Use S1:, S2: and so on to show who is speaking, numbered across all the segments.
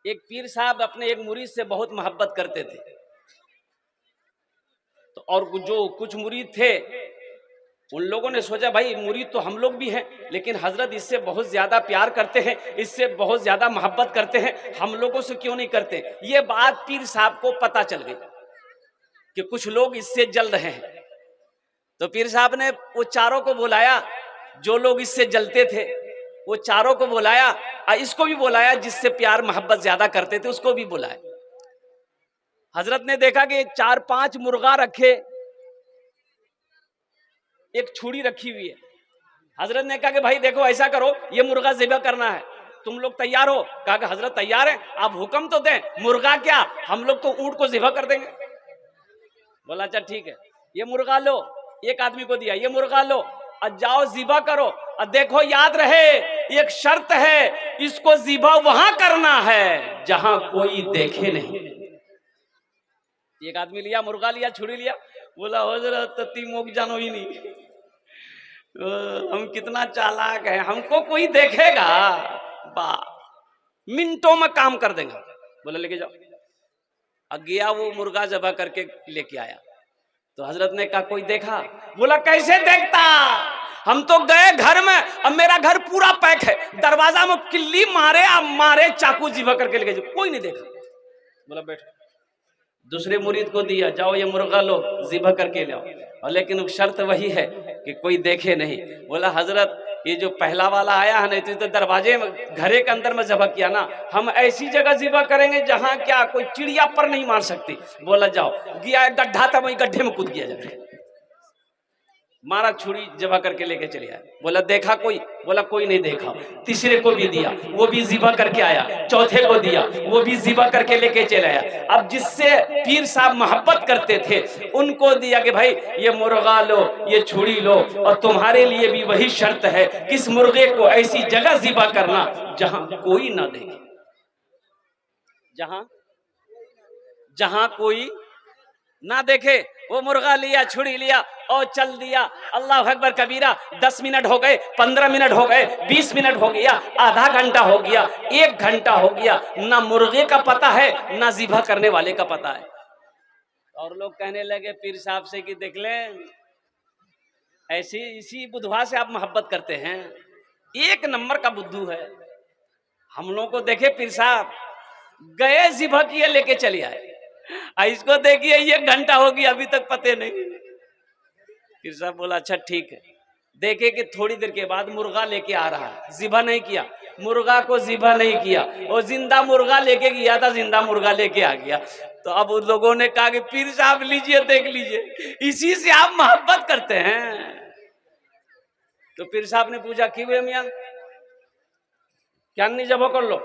S1: एक पीर साहब अपने एक मुरीद से बहुत मोहब्बत करते थे। तो और जो कुछ मुरीद थे उन लोगों ने सोचा भाई मुरीद तो हम लोग भी हैं, लेकिन हजरत इससे बहुत ज्यादा प्यार करते हैं, इससे बहुत ज्यादा मोहब्बत करते हैं, हम लोगों से क्यों नहीं करते। ये बात पीर साहब को पता चल गई कि कुछ लोग इससे जल रहे हैं। तो पीर साहब ने वो चारों को बुलाया, जो लोग इससे जलते थे वो चारों को बुलाया, और इसको भी बुलाया जिससे प्यार मोहब्बत ज्यादा करते थे उसको भी बुलाया। हजरत ने देखा कि 4-5 मुर्गा रखे, एक छुरी रखी हुई है। हजरत ने कहा कि भाई देखो ऐसा करो, ये मुर्गा ज़िबा करना है, तुम लोग तैयार हो। कहा कि हजरत तैयार है, आप हुक्म तो दें, मुर्गा क्या हम लोग तो ऊंट को ज़िबा कर देंगे। बोला अच्छा ठीक है, ये मुर्गा लो, एक आदमी को दिया, ये मुर्गा लो और जाओ ज़िबा करो, और देखो याद रहे एक शर्त है, इसको ज़िबा वहां करना है जहां कोई देखे नहीं। एक आदमी लिया, मुर्गा लिया, छुरी लिया, बोला हजरत तीमोक जानो ही नहीं, हम कितना चालाक है, हमको कोई देखेगा, मिनटों में काम कर देंगे। बोला लेके जाओ। अब गया वो मुर्गा ज़बह करके लेके आया। तो हजरत ने कहा कोई देखा? बोला कैसे देखता, हम तो गए घर में, अब मेरा घर पूरा पैक है, दरवाजा में किल्ली मारे, अब मारे चाकू ज़िबह करके लेके जाओ, कोई नहीं देखा। बोला बैठो। दूसरे मुरीद को दिया, जाओ ये मुर्गा लो, ज़िबह करके लाओ, और लेकिन शर्त वही है कि कोई देखे नहीं। बोला हजरत ये जो पहला वाला आया है ना, तो दरवाजे में घरे के अंदर में ज़िबह किया ना, हम ऐसी जगह ज़िबह करेंगे जहां क्या कोई चिड़िया पर नहीं मार सकती। बोला जाओ। गया, गड्ढा था, वही गड्ढे में कूद गया जाके, मारा, छुरी ज़िबह करके लेके चले आए। बोला देखा कोई? बोला कोई नहीं देखा। तीसरे को भी दिया, वो भी ज़िबह करके आया। चौथे को दिया, वो भी ज़िबह करके लेके चले आया। अब जिससे पीर साहब मोहब्बत करते थे उनको दिया कि भाई ये मुर्गा लो, ये छुरी लो, और तुम्हारे लिए भी वही शर्त है कि इस मुर्गे को ऐसी जगह ज़िबह करना जहां कोई ना देखे, जहां कोई ना देखे। वो मुर्गा लिया, छुरी लिया और चल दिया। अल्लाह अकबर कबीरा। 10 मिनट हो गए, 15 मिनट हो गए, 20 मिनट हो गया, आधा घंटा हो गया, 1 घंटा हो गया, ना मुर्गे का पता है ना ज़िबह करने वाले का पता है। और लोग कहने लगे पीर साहब से कि देख लें ऐसी इसी बुधवा से आप मोहब्बत करते हैं, 1 नंबर का बुद्धू है। हम लोग को देखे पीर साहब गए, ज़िबह किए, लेके चले आए, इसको देखिए 1 घंटा हो गया अभी तक पते नहीं। फिर साहब बोला अच्छा ठीक है। देखे कि थोड़ी देर के बाद मुर्गा लेके आ रहा है, ज़िबह नहीं किया, मुर्गा को ज़िबह नहीं किया, वो जिंदा मुर्गा लेके गया था, जिंदा मुर्गा लेके आ गया। तो अब उन लोगों ने कहा कि पीर साहब लीजिए, देख लीजिए, इसी से आप मोहब्बत करते हैं। तो पीर साहब ने पूछा क्यों मियां, क्या नहीं ज़िबह कर लो?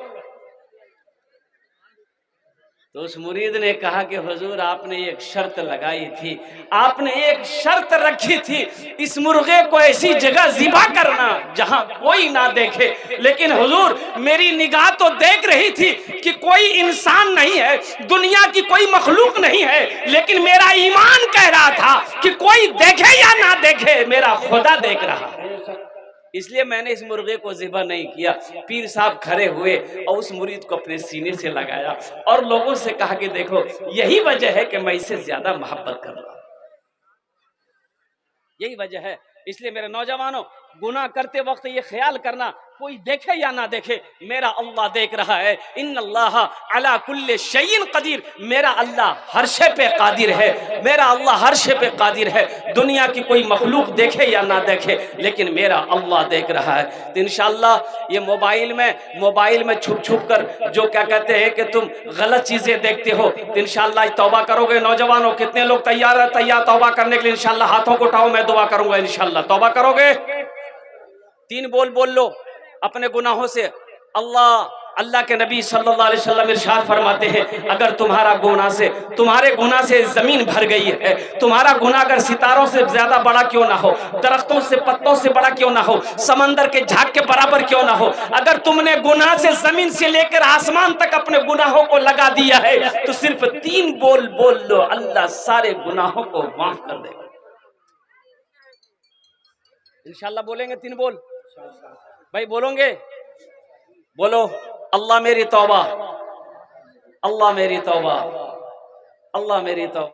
S1: तो उस मुरीद ने कहा कि हुजूर आपने एक शर्त लगाई थी, आपने एक शर्त रखी थी, इस मुर्गे को ऐसी जगह ज़िबह करना जहां कोई ना देखे। लेकिन हुजूर मेरी निगाह तो देख रही थी कि कोई इंसान नहीं है, दुनिया की कोई मखलूक नहीं है, लेकिन मेरा ईमान कह रहा था कि कोई देखे या ना देखे मेरा खुदा देख रहा है, इसलिए मैंने इस मुर्गे को ज़िबह नहीं किया। पीर साहब खड़े हुए और उस मुरीद को अपने सीने से लगाया और लोगों से कहा कि देखो यही वजह है कि मैं इससे ज्यादा मोहब्बत कर रहा हूं, यही वजह है। इसलिए मेरे नौजवानों, गुनाह करते वक्त ये ख्याल करना कोई देखे या ना देखे, मेरा अल्लाह देख रहा है। इन्नल्लाह अला कुल्ले शैइन कदीर, मेरा अल्लाह हर शे पे कादिर है, मेरा अल्लाह हर शे पे कादिर है। दुनिया की कोई मखलूक देखे या ना देखे, लेकिन मेरा अल्लाह देख रहा है। तो इंशाअल्लाह ये मोबाइल में छुप छुप कर जो क्या कहते हैं कि तुम गलत चीजें देखते हो, तो इंशाअल्लाह तौबा करोगे। नौजवानों कितने लोग तैयार तौबा करने के लिए? इंशाअल्लाह हाथों को उठाओ, मैं दुआ करूंगा। इंशाअल्लाह तौबा करोगे? 3 बोल लो अपने गुनाहों से। अल्लाह के नबी सल्लल्लाहु अलैहि वसल्लम इरशाद फरमाते हैं, अगर तुम्हारे गुनाह से जमीन भर गई है, तुम्हारा गुनाह अगर सितारों से ज्यादा बड़ा क्यों ना हो, दरख्तों से पत्तों से बड़ा क्यों ना हो, समंदर के झाग के बराबर क्यों ना हो, अगर तुमने गुनाह से जमीन से लेकर आसमान तक अपने गुनाहों को लगा दिया है, तो सिर्फ 3 बोल लो, अल्लाह सारे गुनाहों को माफ कर देगा। इंशाअल्लाह बोलेंगे 3 बोल? भाई बोलोगे? बोलो, अल्लाह मेरी तौबा अल्लाह मेरी तौबा, अल्लाह मेरी तौबा।